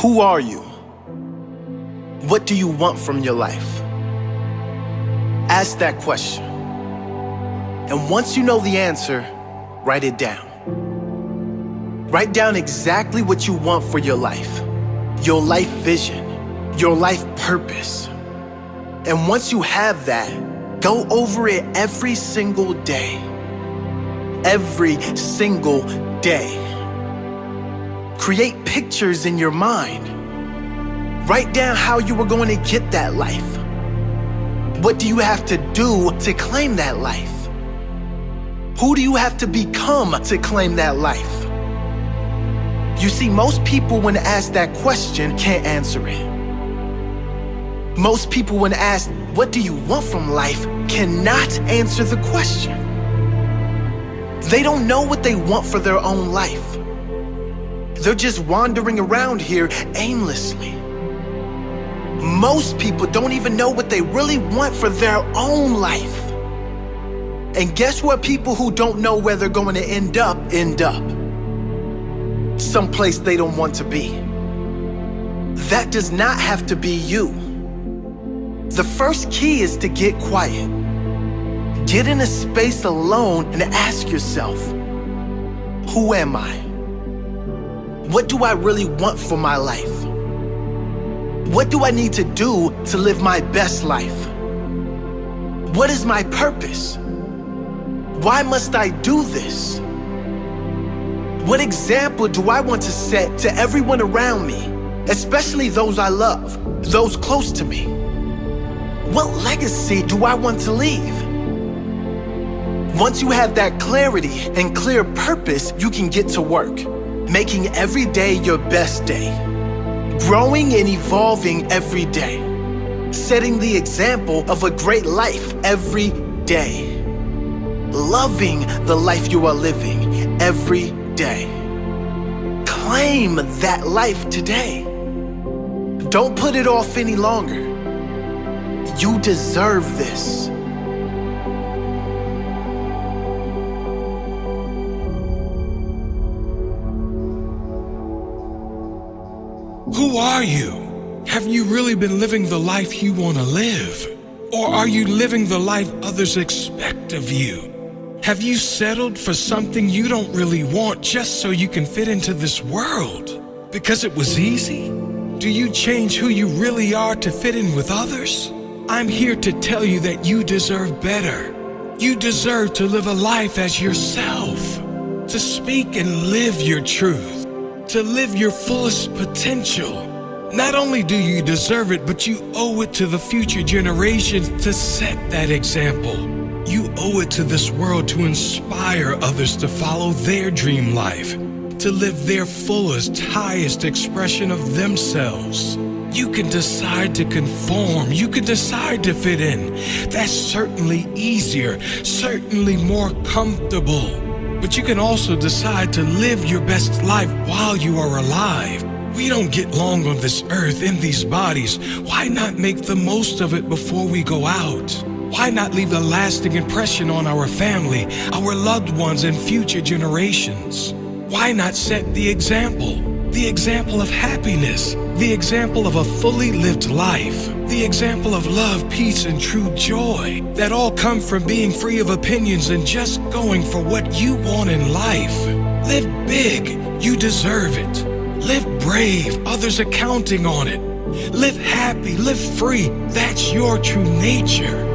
Who are you? What do you want from your life? Ask that question. And once you know the answer, write it down. Write down exactly what you want for your life vision, your life purpose. And once you have that, go over it every single day. Every single day. Create pictures in your mind. Write down how you are going to get that life. What do you have to do to claim that life? Who do you have to become to claim that life? You see, most people when asked that question can't answer it. Most people when asked, what do you want from life, cannot answer the question. They don't know what they want for their own life. They're just wandering around here aimlessly. Most people don't even know what they really want for their own life. And guess what? People who don't know where they're going to end up. Someplace they don't want to be. That does not have to be you. The first key is to get quiet. Get in a space alone and ask yourself, who am I? What do I really want for my life? What do I need to do to live my best life? What is my purpose? Why must I do this? What example do I want to set to everyone around me, especially those I love, those close to me? What legacy do I want to leave? Once you have that clarity and clear purpose, you can get to work, making every day your best day, growing and evolving every day, setting the example of a great life every day, loving the life you are living every day. Claim that life today. Don't put it off any longer. You deserve this. Who are you? Have you really been living the life you want to live? Or are you living the life others expect of you? Have you settled for something you don't really want just so you can fit into this world? Because it was easy? Do you change who you really are to fit in with others? I'm here to tell you that you deserve better. You deserve to live a life as yourself, to speak and live your truth, to live your fullest potential. Not only do you deserve it, but you owe it to the future generations to set that example. You owe it to this world to inspire others to follow their dream life, to live their fullest, highest expression of themselves. You can decide to conform. You can decide to fit in. That's certainly easier, certainly more comfortable. But you can also decide to live your best life while you are alive. We don't get long on this earth in these bodies. Why not make the most of it before we go out? Why not leave a lasting impression on our family, our loved ones, and future generations? Why not set the example of happiness, the example of a fully lived life, the example of love, peace, and true joy that all come from being free of opinions and just going for what you want in life? Live big, you deserve it. Live brave, others are counting on it. Live happy, live free, that's your true nature.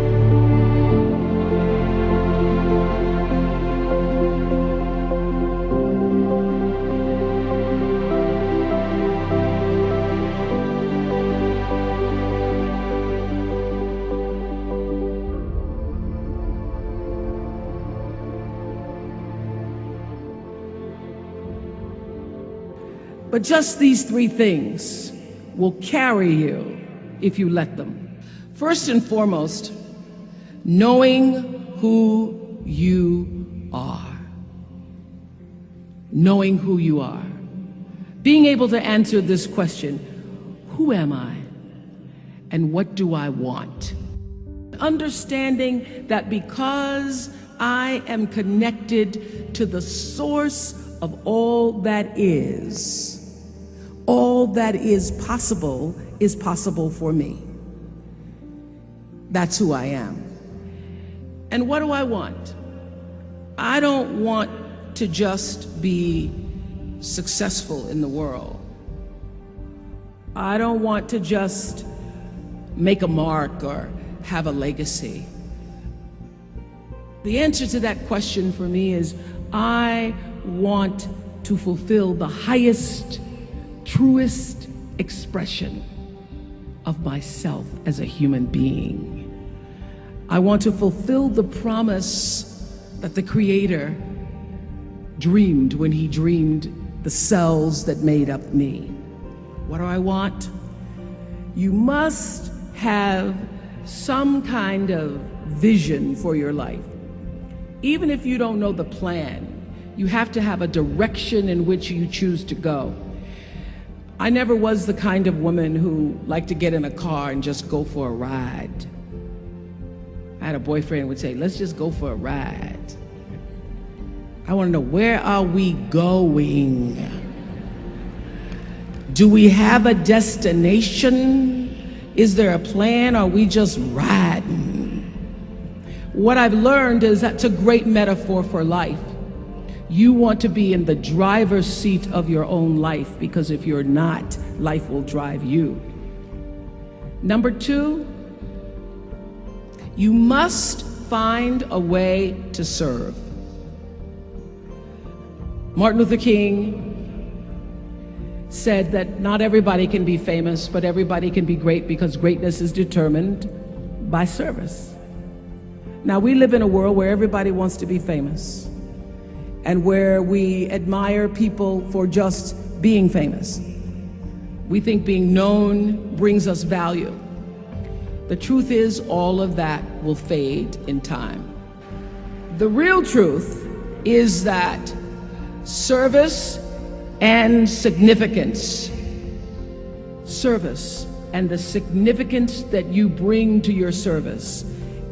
But just these three things will carry you if you let them. First and foremost, knowing who you are. Knowing who you are. Being able to answer this question, who am I and what do I want? Understanding that because I am connected to the source of all that is, All that is possible for me. That's who I am. And what do I want? I don't want to just be successful in the world. I don't want to just make a mark or have a legacy. The answer to that question for me is I want to fulfill the highest, truest expression of myself as a human being. I want to fulfill the promise that the Creator dreamed when He dreamed the cells that made up me. What do I want? You must have some kind of vision for your life. Even if you don't know the plan, you have to have a direction in which you choose to go. I never was the kind of woman who liked to get in a car and just go for a ride. I had a boyfriend who would say, let's just go for a ride. I want to know, where are we going? Do we have a destination? Is there a plan? Or are we just riding? What I've learned is that's a great metaphor for life. You want to be in the driver's seat of your own life, because if you're not, life will drive you. Number two, you must find a way to serve. Martin Luther King said that not everybody can be famous, but everybody can be great, because greatness is determined by service. Now, we live in a world where everybody wants to be famous, and where we admire people for just being famous. We think being known brings us value. The truth is, all of that will fade in time. The real truth is that service and significance, service and the significance that you bring to your service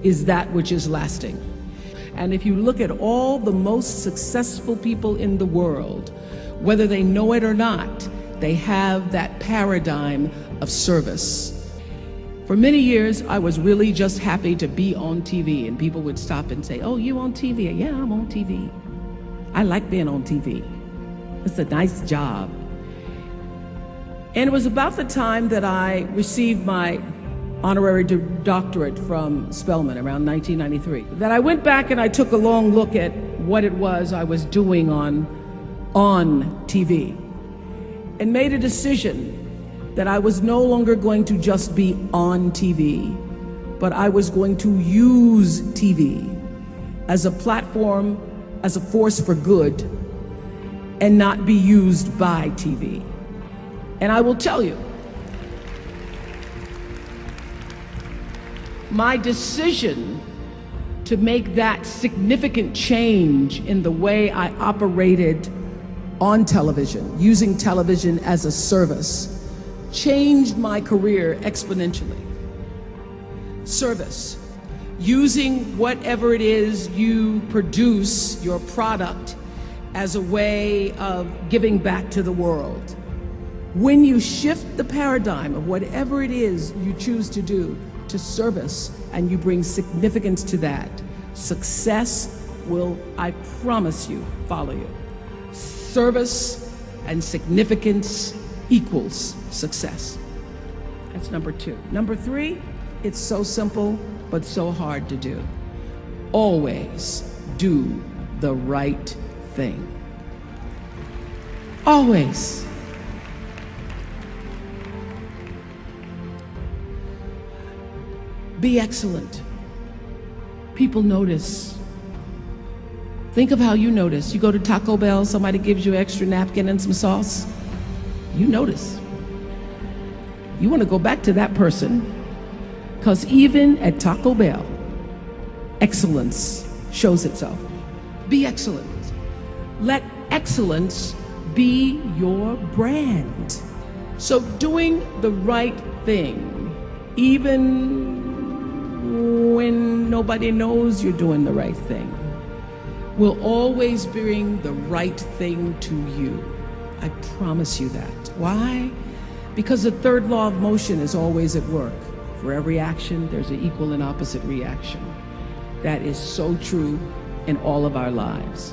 is that which is lasting. And if you look at all the most successful people in the world, whether they know it or not, they have that paradigm of service. For many years, I was really just happy to be on TV, and people would stop and say, oh, you on TV? Yeah, I'm on TV. I like being on TV. It's a nice job. And it was about the time that I received my honorary doctorate from Spelman around 1993, that I went back and I took a long look at what it was I was doing on TV, and made a decision that I was no longer going to just be on TV, but I was going to use TV as a platform, as a force for good, and not be used by TV. And I will tell you, my decision to make that significant change in the way I operated on television, using television as a service, changed my career exponentially. Service, using whatever it is you produce, your product, as a way of giving back to the world. When you shift the paradigm of whatever it is you choose to do to service, and you bring significance to that, success will, I promise you, follow you. Service and significance equals success. That's number two. Number three, it's so simple, but so hard to do. Always do the right thing. Always. Be excellent. People notice. Think of how you notice. You go to Taco Bell, somebody gives you an extra napkin and some sauce. You notice. You want to go back to that person, because even at Taco Bell, excellence shows itself. Be excellent. Let excellence be your brand. So doing the right thing, even when nobody knows you're doing the right thing, will always bring the right thing to you. I promise you that. Why? Because the third law of motion is always at work. For every action, there's an equal and opposite reaction. That is so true in all of our lives.